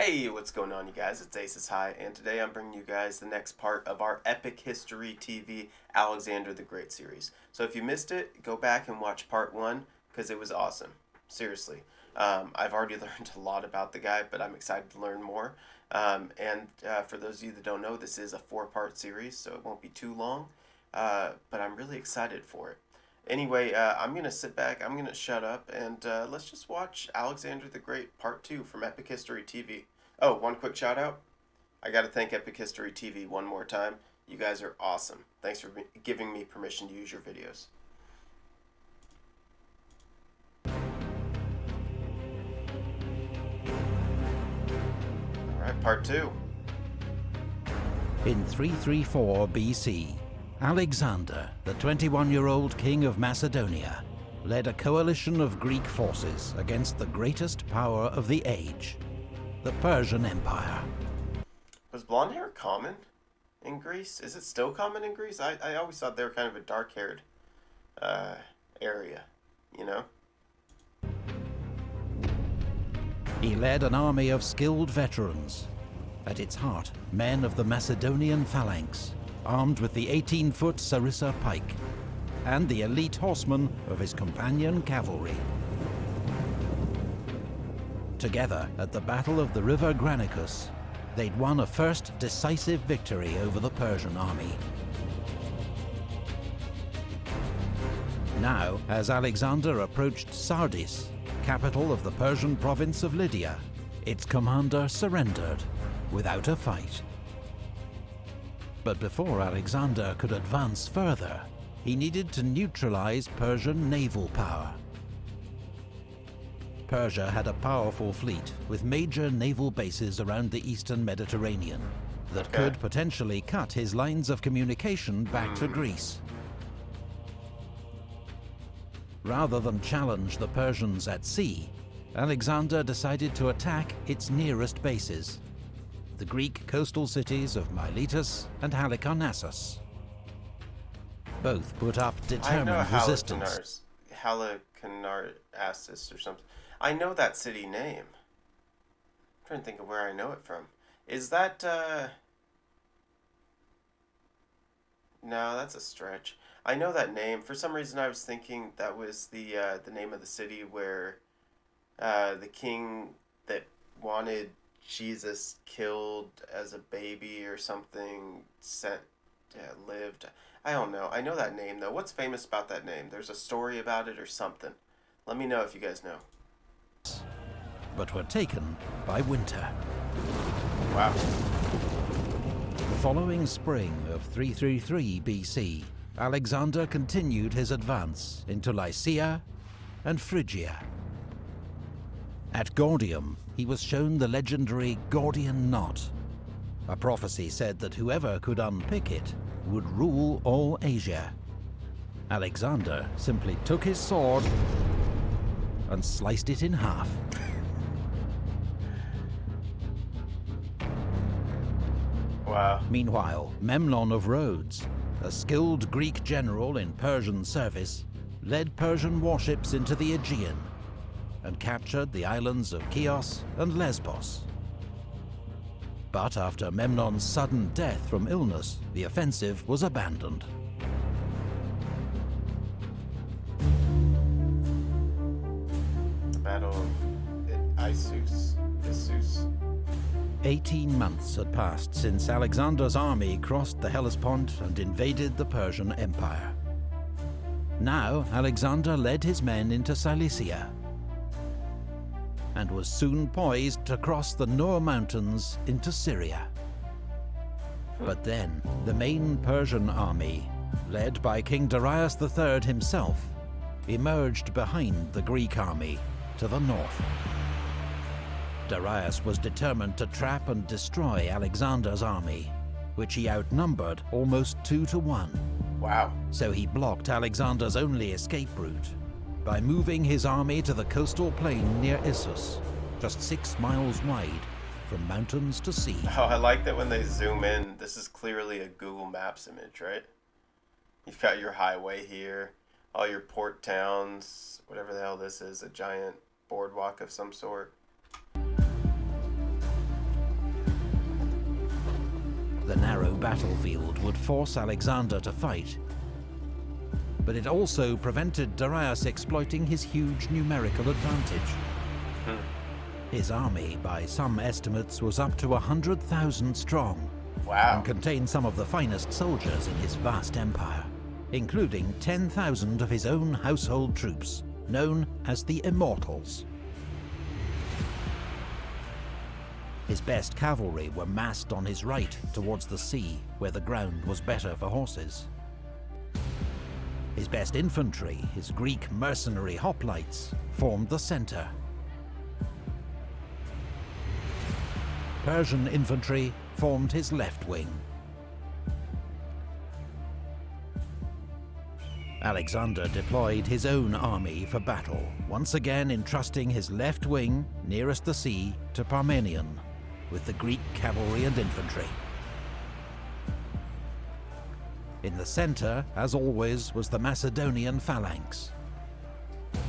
Hey, what's going on, you guys? It's Aces High, and today I'm bringing you guys the next part of our Epic History TV Alexander the Great series. So if you missed it, go back and watch part one, because it was awesome. Seriously. I've already learned a lot about the guy, but I'm excited to learn more. For those of you that don't know, this is a four-part series, so it won't be too long, but I'm really excited for it. Anyway, I'm going to sit back, I'm going to shut up, and let's just watch Alexander the Great Part 2 from Epic History TV. Oh, one quick shout out. I got to thank Epic History TV one more time. You guys are awesome. Thanks for giving me permission to use your videos. Alright, Part 2. In 334 BC, Alexander, the 21-year-old king of Macedonia, led a coalition of Greek forces against the greatest power of the age, the Persian Empire. Was blonde hair common in Greece? Is it still common in Greece? I always thought they were kind of a dark-haired area, you know? He led an army of skilled veterans. At its heart, men of the Macedonian phalanx, armed with the 18-foot Sarissa pike, and the elite horsemen of his companion cavalry. Together, at the Battle of the River Granicus, they'd won a first decisive victory over the Persian army. Now, as Alexander approached Sardis, capital of the Persian province of Lydia, its commander surrendered without a fight. But before Alexander could advance further, he needed to neutralize Persian naval power. Persia had a powerful fleet with major naval bases around the eastern Mediterranean that could potentially cut his lines of communication back to Greece. Rather than challenge the Persians at sea, Alexander decided to attack its nearest bases, the Greek coastal cities of Miletus and Halicarnassus. Both put up determined resistance. Halicarnassus or something. I know that city name. I'm trying to think of where I know it from. Is that, No, that's a stretch. I know that name. For some reason I was thinking that was the name of the city where the king that wanted Jesus killed as a baby or something lived. I don't know. I know that name though. What's famous about that name? There's a story about it or something. Let me know if you guys know. But were taken by winter. Wow. The following spring of 333 BC, Alexander continued his advance into Lycia and Phrygia. At Gordium, he was shown the legendary Gordian knot. A prophecy said that whoever could unpick it would rule all Asia. Alexander simply took his sword and sliced it in half. Wow. Meanwhile, Memnon of Rhodes, a skilled Greek general in Persian service, led Persian warships into the Aegean and captured the islands of Chios and Lesbos. But after Memnon's sudden death from illness, the offensive was abandoned. The Battle of Issus. 18 months had passed since Alexander's army crossed the Hellespont and invaded the Persian Empire. Now Alexander led his men into Cilicia and was soon poised to cross the Nur Mountains into Syria. But then, the main Persian army, led by King Darius III himself, emerged behind the Greek army to the north. Darius was determined to trap and destroy Alexander's army, which he outnumbered almost 2 to 1. Wow. So he blocked Alexander's only escape route by moving his army to the coastal plain near Issus, just 6 miles wide, from mountains to sea. Oh, I like that when they zoom in, this is clearly a Google Maps image, right? You've got your highway here, all your port towns, whatever the hell this is, a giant boardwalk of some sort. The narrow battlefield would force Alexander to fight, but it also prevented Darius exploiting his huge numerical advantage. His army, by some estimates, was up to 100,000 strong. Wow. And contained some of the finest soldiers in his vast empire, including 10,000 of his own household troops, known as the Immortals. His best cavalry were massed on his right towards the sea, where the ground was better for horses. His best infantry, his Greek mercenary hoplites, formed the centre. Persian infantry formed his left wing. Alexander deployed his own army for battle, once again entrusting his left wing, nearest the sea, to Parmenion, with the Greek cavalry and infantry. In the centre, as always, was the Macedonian phalanx.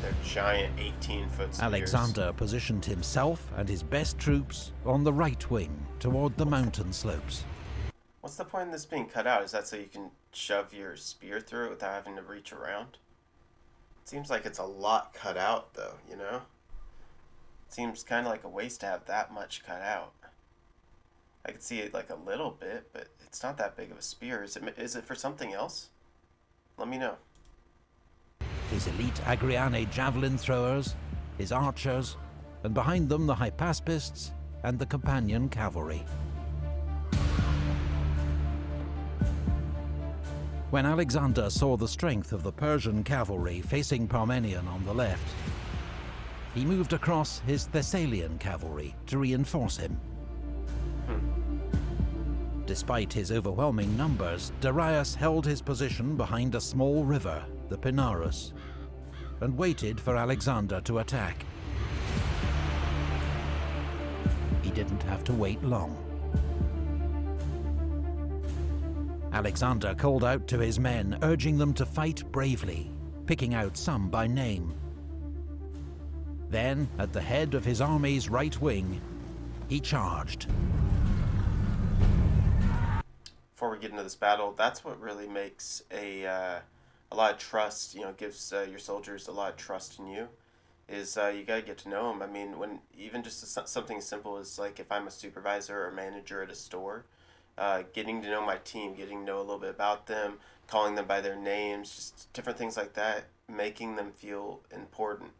They're giant 18-foot spears. Alexander positioned himself and his best troops on the right wing, toward the mountain slopes. What's the point in this being cut out? Is that so you can shove your spear through it without having to reach around? It seems like it's a lot cut out, though, you know? It seems kind of like a waste to have that much cut out. I could see it like a little bit, but it's not that big of a spear. Is it for something else? Let me know. His elite Agriane javelin throwers, his archers, and behind them the Hypaspists and the companion cavalry. When Alexander saw the strength of the Persian cavalry facing Parmenion on the left, he moved across his Thessalian cavalry to reinforce him. Despite his overwhelming numbers, Darius held his position behind a small river, the Pinarus, and waited for Alexander to attack. He didn't have to wait long. Alexander called out to his men, urging them to fight bravely, picking out some by name. Then, at the head of his army's right wing, he charged. Before we get into this battle, that's what really makes a lot of trust, you know, gives your soldiers a lot of trust in you, is you gotta get to know them. I mean, when even just something as simple as, like, if I'm a supervisor or manager at a store, getting to know my team, getting to know a little bit about them, calling them by their names, just different things like that, making them feel important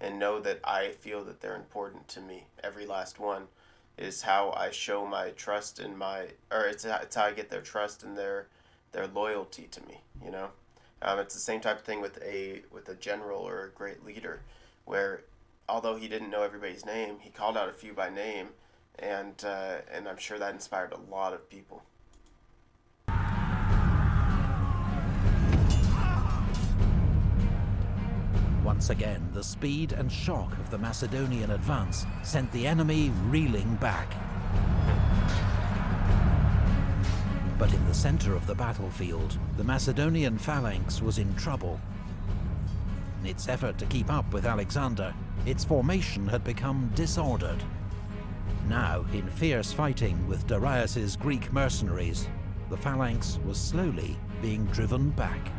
and know that I feel that they're important to me. Every last one is how I show my trust and it's how I get their trust and their loyalty to me, you know? It's the same type of thing with a general or a great leader, where although he didn't know everybody's name, he called out a few by name, and I'm sure that inspired a lot of people. Once again, the speed and shock of the Macedonian advance sent the enemy reeling back. But in the center of the battlefield, the Macedonian phalanx was in trouble. In its effort to keep up with Alexander, its formation had become disordered. Now, in fierce fighting with Darius's Greek mercenaries, the phalanx was slowly being driven back.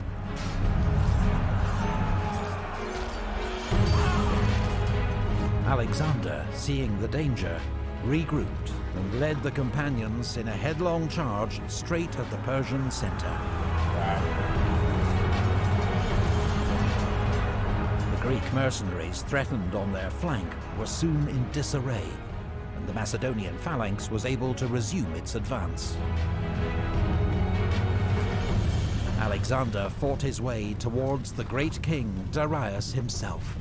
Alexander, seeing the danger, regrouped and led the companions in a headlong charge straight at the Persian center. The Greek mercenaries threatened on their flank were soon in disarray, and the Macedonian phalanx was able to resume its advance. Alexander fought his way towards the great king Darius himself.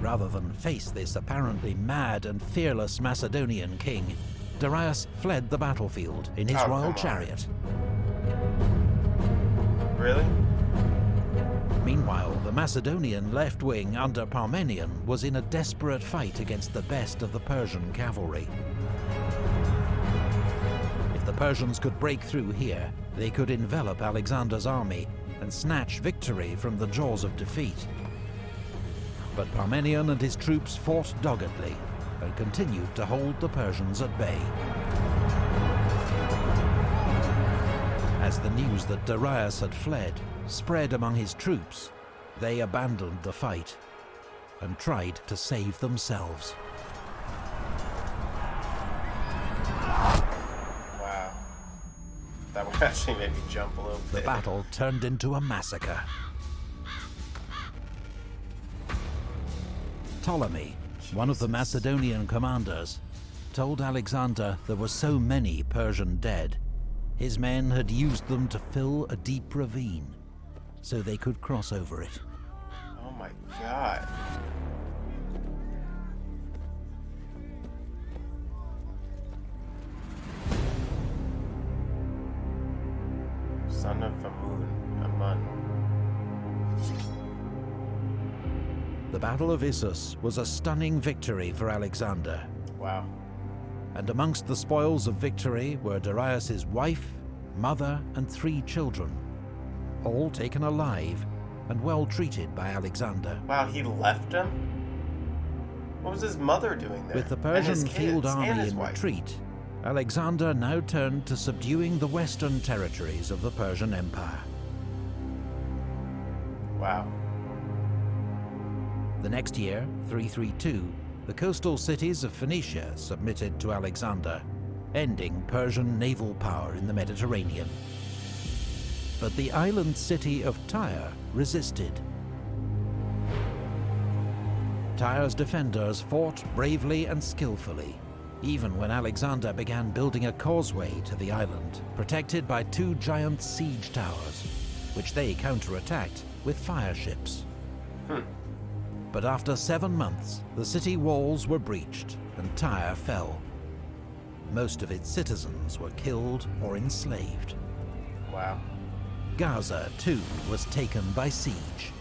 Rather than face this apparently mad and fearless Macedonian king, Darius fled the battlefield in his royal chariot. Really? Meanwhile, the Macedonian left wing under Parmenion was in a desperate fight against the best of the Persian cavalry. If the Persians could break through here, they could envelop Alexander's army and snatch victory from the jaws of defeat. But Parmenion and his troops fought doggedly, and continued to hold the Persians at bay. As the news that Darius had fled spread among his troops, they abandoned the fight and tried to save themselves. Wow. That one actually made me jump a little bit. The battle turned into a massacre. Ptolemy, one of the Macedonian commanders, told Alexander there were so many Persian dead, his men had used them to fill a deep ravine so they could cross over it. Oh my god. Son of Amun. The Battle of Issus was a stunning victory for Alexander. Wow. And amongst the spoils of victory were Darius's wife, mother, and 3 children, all taken alive and well treated by Alexander. Wow, he left him? What was his mother doing there? With the And his Persian field kids and army his in wife? retreat, Alexander now turned to subduing the western territories of the Persian Empire. Wow. The next year, 332, the coastal cities of Phoenicia submitted to Alexander, ending Persian naval power in the Mediterranean. But the island city of Tyre resisted. Tyre's defenders fought bravely and skillfully, even when Alexander began building a causeway to the island, protected by 2 giant siege towers, which they counterattacked with fire ships. But after 7 months, the city walls were breached and Tyre fell. Most of its citizens were killed or enslaved. Wow. Gaza, too, was taken by siege.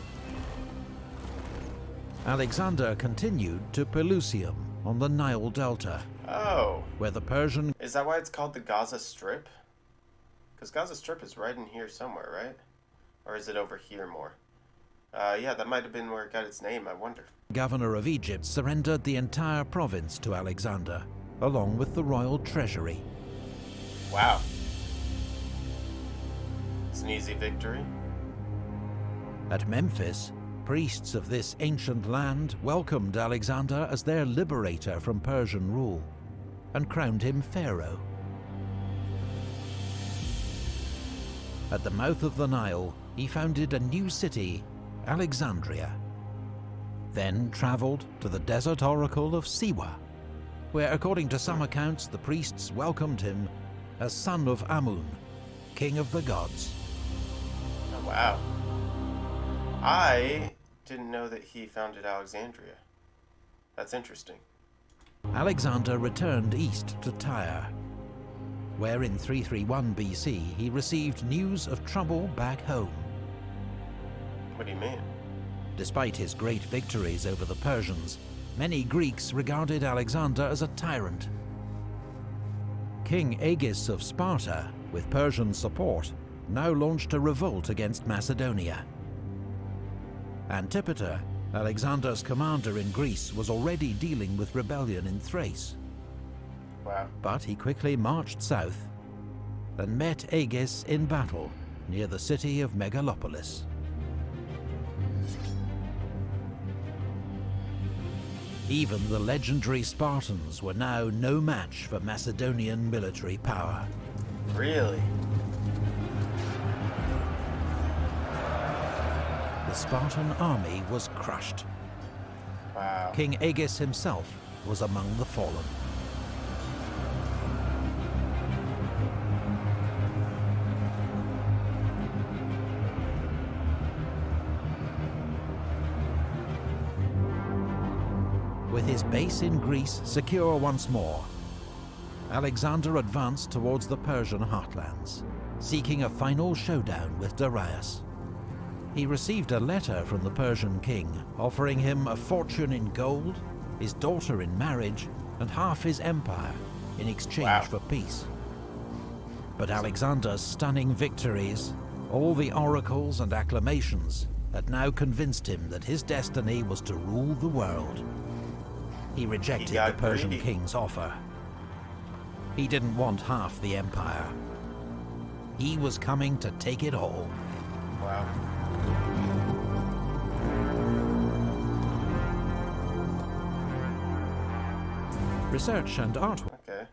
Alexander continued to Pelusium on the Nile Delta, Oh. where the Persian... Is that why it's called the Gaza Strip? Because Gaza Strip is right in here somewhere, right? Or is it over here more? Yeah, that might have been where it got its name, I wonder. governor of Egypt surrendered the entire province to Alexander, along with the royal treasury. Wow. It's an easy victory. At Memphis, priests of this ancient land welcomed Alexander as their liberator from Persian rule, and crowned him pharaoh. At the mouth of the Nile, he founded a new city, Alexandria, then travelled to the desert oracle of Siwa, where according to some accounts the priests welcomed him as son of Amun, king of the gods. Oh, wow. I didn't know that he founded Alexandria. That's interesting. Alexander returned east to Tyre, where in 331 BC he received news of trouble back home. What do you mean? Despite his great victories over the Persians, many Greeks regarded Alexander as a tyrant. King Agis of Sparta, with Persian support, now launched a revolt against Macedonia. Antipater, Alexander's commander in Greece, was already dealing with rebellion in Thrace. Wow. But he quickly marched south and met Agis in battle near the city of Megalopolis. Even the legendary Spartans were now no match for Macedonian military power. Really? The Spartan army was crushed. Wow. King Agis himself was among the fallen. With his base in Greece secure once more, Alexander advanced towards the Persian heartlands, seeking a final showdown with Darius. He received a letter from the Persian king offering him a fortune in gold, his daughter in marriage, and half his empire in exchange for peace. But Alexander's stunning victories, all the oracles and acclamations, had now convinced him that his destiny was to rule the world. He rejected the got Persian greedy. king's offer. He didn't want half the empire. He was coming to take it all. Wow. Research and artwork. Okay.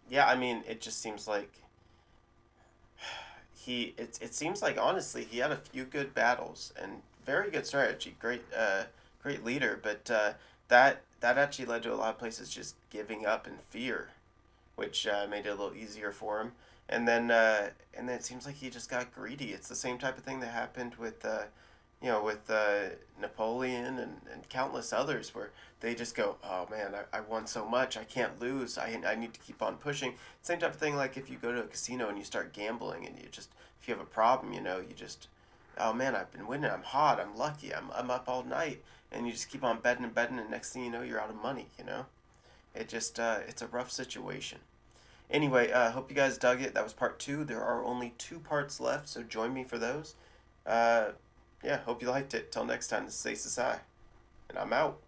Yeah, I mean, it just seems like it seems like honestly he had a few good battles and very good strategy, great leader, but that actually led to a lot of places just giving up in fear, which made it a little easier for him. And then it seems like he just got greedy. It's the same type of thing that happened with with Napoleon and countless others, where they just go, oh man, I won so much, I can't lose, I need to keep on pushing. Same type of thing like if you go to a casino and you start gambling and if you have a problem, you just, oh man, I've been winning, I'm hot, I'm lucky, I'm up all night, and you just keep on betting and betting, and next thing you know, you're out of money. It just, it's a rough situation. Anyway, hope you guys dug it. That was part 2. There are only 2 parts left, so join me for those. Yeah, hope you liked it. Till next time, this is Ace Asai, and I'm out.